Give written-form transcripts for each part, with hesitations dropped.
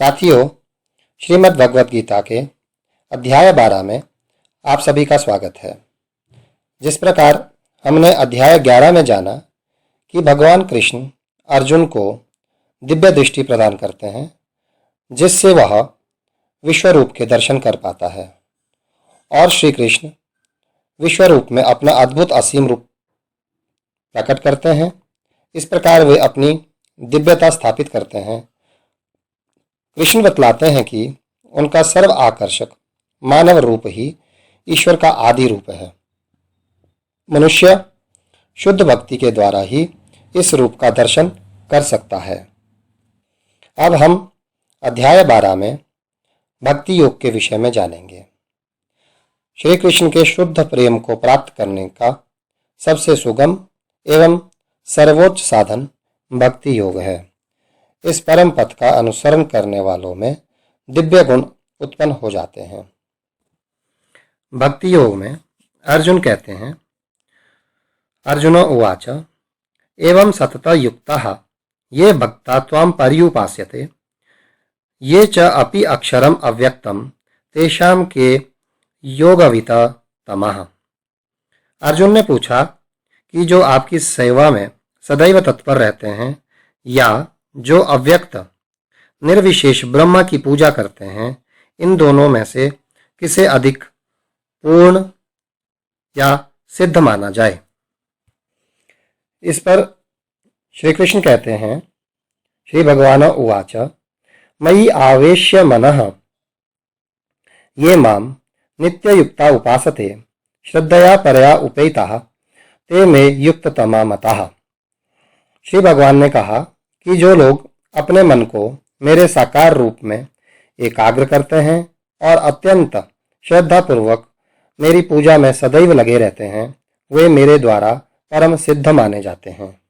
साथियों, श्रीमद् भगवद गीता के अध्याय 12 में आप सभी का स्वागत है। जिस प्रकार हमने अध्याय 11 में जाना कि भगवान कृष्ण अर्जुन को दिव्य दृष्टि प्रदान करते हैं, जिससे वह विश्वरूप के दर्शन कर पाता है और श्री कृष्ण विश्वरूप में अपना अद्भुत असीम रूप प्रकट करते हैं। इस प्रकार वे अपनी दिव्यता स्थापित करते हैं। कृष्ण बतलाते हैं कि उनका सर्व आकर्षक मानव रूप ही ईश्वर का आदि रूप है। मनुष्य शुद्ध भक्ति के द्वारा ही इस रूप का दर्शन कर सकता है। अब हम अध्याय 12 में भक्ति योग के विषय में जानेंगे। श्री कृष्ण के शुद्ध प्रेम को प्राप्त करने का सबसे सुगम एवं सर्वोच्च साधन भक्ति योग है। इस परम पथ का अनुसरण करने वालों में दिव्य गुण उत्पन्न हो जाते हैं। भक्ति योग में अर्जुन कहते हैं, अर्जुनो उवाच एवं सतता युक्ताः ये भक्ता त्वां पर्युपास्यते ये च अपि अक्षरम अव्यक्तम तेषां के योगविता तमः। अर्जुन ने पूछा कि जो आपकी सेवा में सदैव तत्पर रहते हैं या जो अव्यक्त निर्विशेष ब्रह्म की पूजा करते हैं, इन दोनों में से किसे अधिक पूर्ण या सिद्ध माना जाए। इस पर श्री कृष्ण कहते हैं, श्री भगवान उवाच मयि आवेश्य मनः ये माम नित्ययुक्ता उपासते श्रद्धया परया उपेताः ते मे युक्ततमा मतः। श्री भगवान ने कहा कि जो लोग अपने मन को मेरे साकार रूप में एकाग्र करते हैं और अत्यंत श्रद्धापूर्वक मेरी पूजा में सदैव लगे रहते हैं, वे मेरे द्वारा परम सिद्ध माने जाते हैं।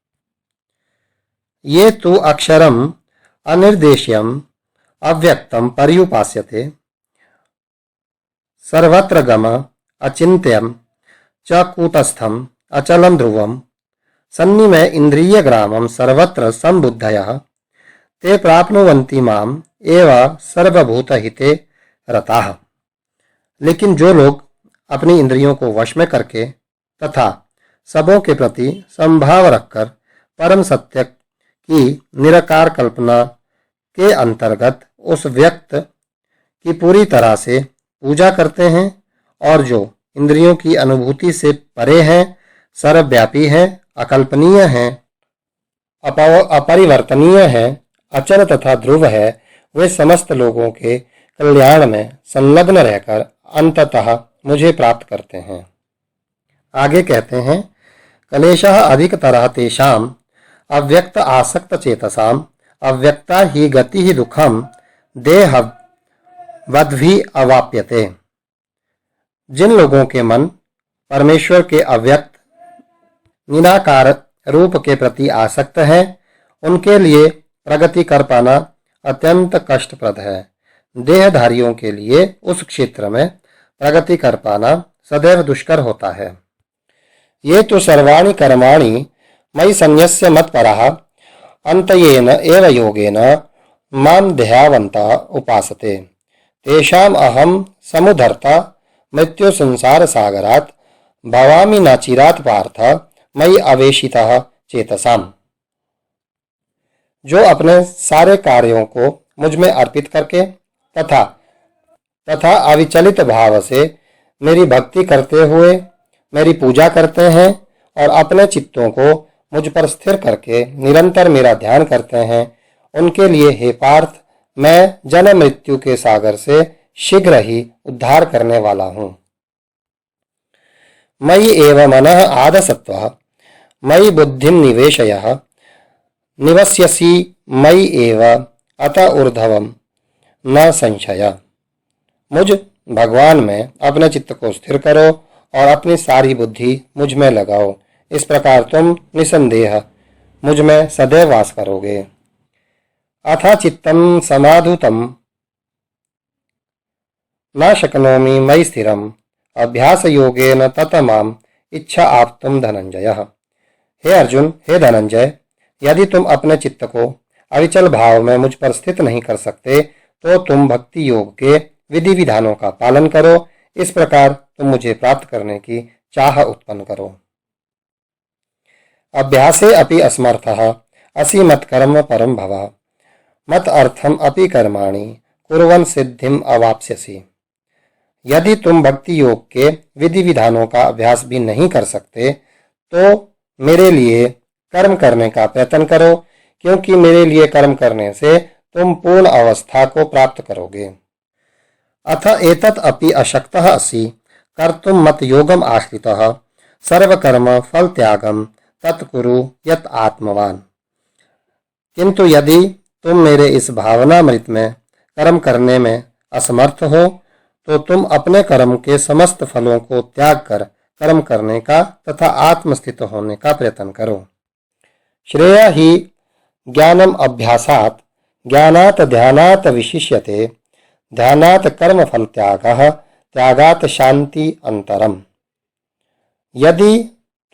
ये तु अक्षरम अनिर्देश्यम अव्यक्तम पर्युपास्यते सर्वत्र गम अचिन्त्यम च कूटस्थम अचलम ध्रुवम सन्निमय इंद्रिय ग्रामम सर्वत्र संबुद्धयः ते प्राप्नुवन्ति माम एव सर्वभूत हिते रताः। लेकिन जो लोग अपनी इंद्रियों को वश में करके तथा सबों के प्रति संभाव रखकर परम सत्य की निराकार कल्पना के अंतर्गत उस व्यक्त की पूरी तरह से पूजा करते हैं और जो इंद्रियों की अनुभूति से परे हैं, सर्वव्यापी हैं, अकल्पनीय है, अपरिवर्तनीय है, अचल तथा ध्रुव है, वे समस्त लोगों के कल्याण में संलग्न रहकर अंततः मुझे प्राप्त करते हैं। आगे कहते हैं, कलेशः अधिकतरः तेषां अव्यक्त आसक्त चेतसाम अव्यक्ता ही गति ही दुखम देह वद्भि अवाप्यते। जिन लोगों के मन परमेश्वर के अव्यक्त निराकार रूप के प्रति आसक्त है, उनके लिए प्रगति कर पाना अत्यंत कष्टप्रद है। देहधारियों के लिए उस क्षेत्र में प्रगति कर पाना सदैव दुष्कर होता है। ये तो सर्वाणि कर्माणि मयि संन्यस्य मत्परः अन्तयेन एव योगेन मां ध्यायन्तः उपासते तेषाम् अहं समुद्धर्ता मृत्यु संसार सागरात् भवामि न चिरात् पार्थ मयि आवेशितः चेतसाम। जो अपने सारे कार्यों को मुझ में अर्पित करके तथा अविचलित भाव से मेरी भक्ति करते हुए मेरी पूजा करते हैं और अपने चित्तों को मुझ पर स्थिर करके निरंतर मेरा ध्यान करते हैं, उनके लिए हे पार्थ मैं जन्म मृत्यु के सागर से शीघ्र ही उद्धार करने वाला हूँ। मयि एव मनः आदसत्वः मयि बुद्धिं निवेशयः निवस्यसि मयि एव अतः ऊर्ध्वं न संशय। मुझ भगवान में अपने चित्त को स्थिर करो और अपनी सारी बुद्धि मुझ में लगाओ। इस प्रकार तुम निसंदेह मुझ में सदैव वास करोगे। अथ चित्तं समाधुतं न शक्नोमि मयि स्थिरम् अभ्यास योगेन तत माम इच्छा आप्तुम धनंजय। हे अर्जुन, हे धनंजय, यदि तुम अपने चित्त को अविचल भाव में मुझ पर स्थित नहीं कर सकते, तो तुम भक्ति योग के विधि विधानों का पालन करो। इस प्रकार तुम मुझे प्राप्त करने की चाह उत्पन्न करो। अभ्यासे अपि असमर्थः असि मत्कर्म परम भव मत अर्थम अपि कर्माणि कुर्वन् सिद्धिम अवाप्स्यसि। यदि तुम भक्ति योग के विधि विधानों का अभ्यास भी नहीं कर सकते, तो मेरे लिए कर्म करने का प्रयत्न करो, क्योंकि मेरे लिए कर्म करने से तुम पूर्ण अवस्था को प्राप्त करोगे। अथ एतत् अपि अशक्तः असि कर्तुं मत योगम आश्रितः सर्वकर्म फल त्यागम तत्कुरु यत् आत्मवान। किंतु यदि तुम मेरे इस भावनामृत में कर्म करने में असमर्थ हो, तो तुम अपने कर्म के समस्त फलों को त्याग कर कर्म करने का तथा आत्मस्थित होने का प्रयत्न करो। श्रेय ही ज्ञानम अभ्यासात् ज्ञानात् ध्यानात् विशिष्यते ध्यानात् कर्म फल त्यागः त्यागात् शांति अंतरम। यदि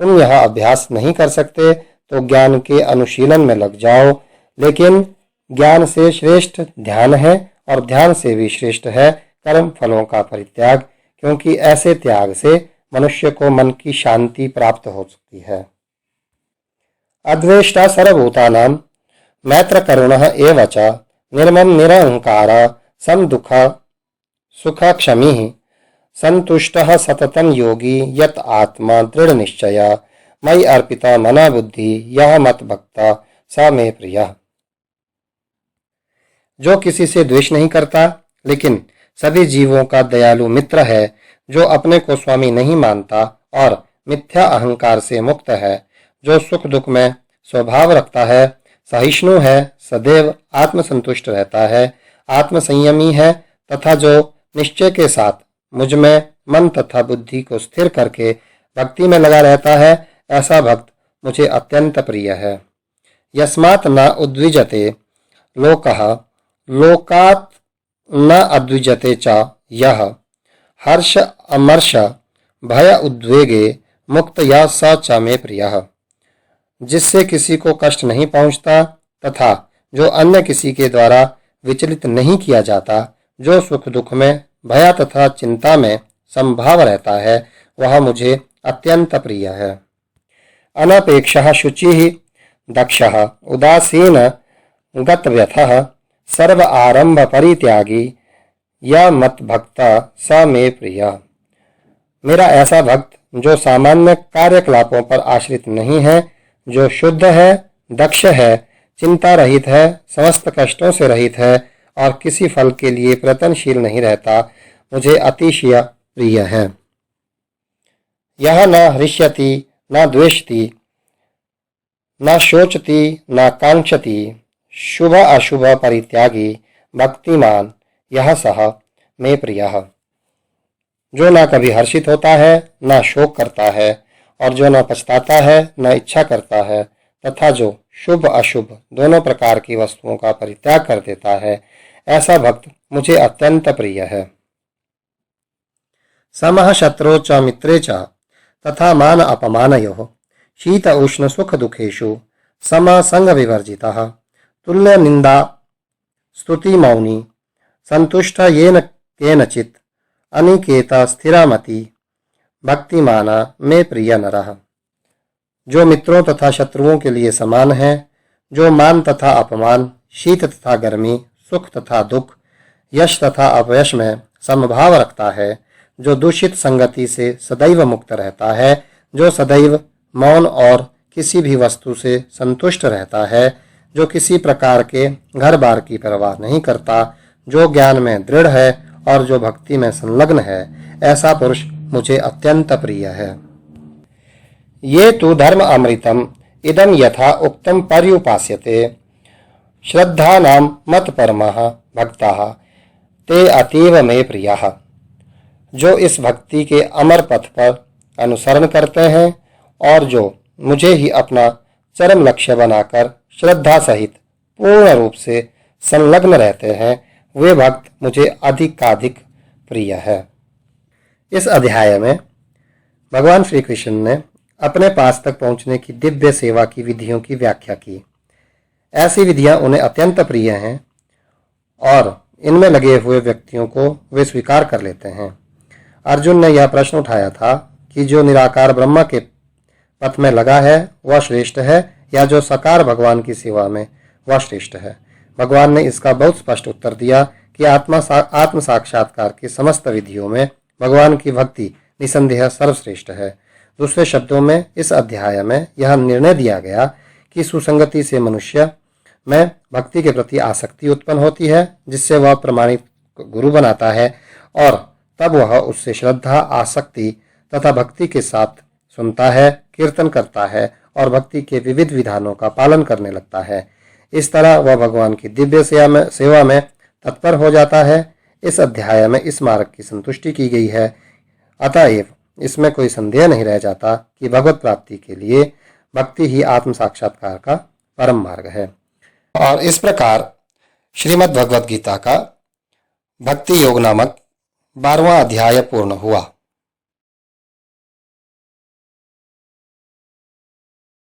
तुम यह अभ्यास नहीं कर सकते, तो ज्ञान के अनुशीलन में लग जाओ, लेकिन ज्ञान से श्रेष्ठ ध्यान है और ध्यान से भी श्रेष्ठ है कर्म फलों का परित्याग, क्योंकि ऐसे त्याग से मनुष्य को मन की शांति प्राप्त हो सकती है। अद्वेष्टा सर्वभूतानां मैत्र करुणः एव च निर्मम निरहंकार सम दुख सुख क्षमी संतुष्टः सततं योगी यत आत्मा दृढ़ निश्चय मयि अर्पिता मना बुद्धि यह मत भक्ता स मे प्रियः। जो किसी से द्वेष नहीं करता, लेकिन सभी जीवों का दयालु मित्र है, जो अपने को स्वामी नहीं मानता और मिथ्या अहंकार से मुक्त है, जो सुख दुख में स्वभाव रखता है, सहिष्णु है, सदैव आत्मसंतुष्ट रहता है, आत्मसंयमी है तथा जो निश्चय के साथ मुझ में मन तथा बुद्धि को स्थिर करके भक्ति में लगा रहता है, ऐसा भक्त मुझे अत्यंत प्रिय है। यस्मात् न उद्विजते लोकः लोकात् न अद्विजते च यः हर्ष अमर्ष भय उद्वेगे मुक्त यः स च मे प्रियः। जिससे किसी को कष्ट नहीं पहुंचता तथा जो अन्य किसी के द्वारा विचलित नहीं किया जाता, जो सुख दुख में भय तथा चिंता में संभाव रहता है, वह मुझे अत्यंत प्रिय है। अनपेक्षः शुचिः दक्षः उदासीन गतव्यथः सर्व आरंभ परित्यागी या मत भक्ता स मे प्रिय। मेरा ऐसा भक्त जो सामान्य कार्यकलापों पर आश्रित नहीं है, जो शुद्ध है, दक्ष है, चिंता रहित है, समस्त कष्टों से रहित है और किसी फल के लिए प्रयत्नशील नहीं रहता, मुझे अतिशय प्रिय है। यह न हृष्यति न द्वेष्टि न शोचति न कांक्षति शुभ अशुभ परित्यागी भक्तिमान यह सह मे प्रियः। जो न कभी हर्षित होता है, न शोक करता है और जो न पछताता है, न इच्छा करता है तथा जो शुभ अशुभ दोनों प्रकार की वस्तुओं का परित्याग कर देता है, ऐसा भक्त मुझे अत्यंत प्रिय है। समः शत्रौ च मित्रे च तथा मान अपमानयोः शीत उष्ण सुख दुखेषु सम संग विवर्जितः तुल्य निंदा स्तुति मौनी संतुष्ट येन केनचित् अनिकेत स्थिरामति भक्तिमाना मे प्रिय नरः। जो मित्रों तथा शत्रुओं के लिए समान है, जो मान तथा अपमान, शीत तथा गर्मी, सुख तथा दुख, यश तथा अपयश में समभाव रखता है, जो दूषित संगति से सदैव मुक्त रहता है, जो सदैव मौन और किसी भी वस्तु से संतुष्ट रहता है, जो किसी प्रकार के घर बार की परवाह नहीं करता, जो ज्ञान में दृढ़ है और जो भक्ति में संलग्न है, ऐसा पुरुष मुझे अत्यंत प्रिय है। ये तु धर्म अमृतम इदम यथा उक्तम पर्युपास्यते श्रद्धानां मत परमः भक्ताः ते अतीव मे प्रियः। जो इस भक्ति के अमर पथ पर अनुसरण करते हैं और जो मुझे ही अपना चरम लक्ष्य बनाकर श्रद्धा सहित पूर्ण रूप से संलग्न रहते हैं, वे भक्त मुझे अधिकाधिक प्रिय है। इस अध्याय में भगवान श्री कृष्ण ने अपने पास तक पहुंचने की दिव्य सेवा की विधियों की व्याख्या की। ऐसी विधियां उन्हें अत्यंत प्रिय हैं और इनमें लगे हुए व्यक्तियों को वे स्वीकार कर लेते हैं। अर्जुन ने यह प्रश्न उठाया था कि जो निराकार ब्रह्म के पथ में लगा है वह श्रेष्ठ है या जो साकार भगवान की सेवा में वह श्रेष्ठ है। भगवान ने इसका बहुत स्पष्ट उत्तर दिया कि आत्म साक्षात्कार की समस्त विधियों में भगवान की भक्ति निसंदेह सर्वश्रेष्ठ है। दूसरे शब्दों में इस अध्याय में यह निर्णय दिया गया कि सुसंगति से मनुष्य में भक्ति के प्रति आसक्ति उत्पन्न होती है, जिससे वह प्रमाणित गुरु बनाता है और तब वह उससे श्रद्धा, आसक्ति तथा भक्ति के साथ सुनता है, कीर्तन करता है और भक्ति के विविध विधानों का पालन करने लगता है। इस तरह वह भगवान की दिव्य सेवा में तत्पर हो जाता है। इस अध्याय में इस मार्ग की संतुष्टि की गई है। अतएव इसमें कोई संदेह नहीं रह जाता कि भगवत प्राप्ति के लिए भक्ति ही आत्म साक्षात्कार का परम मार्ग है। और इस प्रकार श्रीमद् भगवद गीता का भक्ति योग नामक 12वां अध्याय पूर्ण हुआ।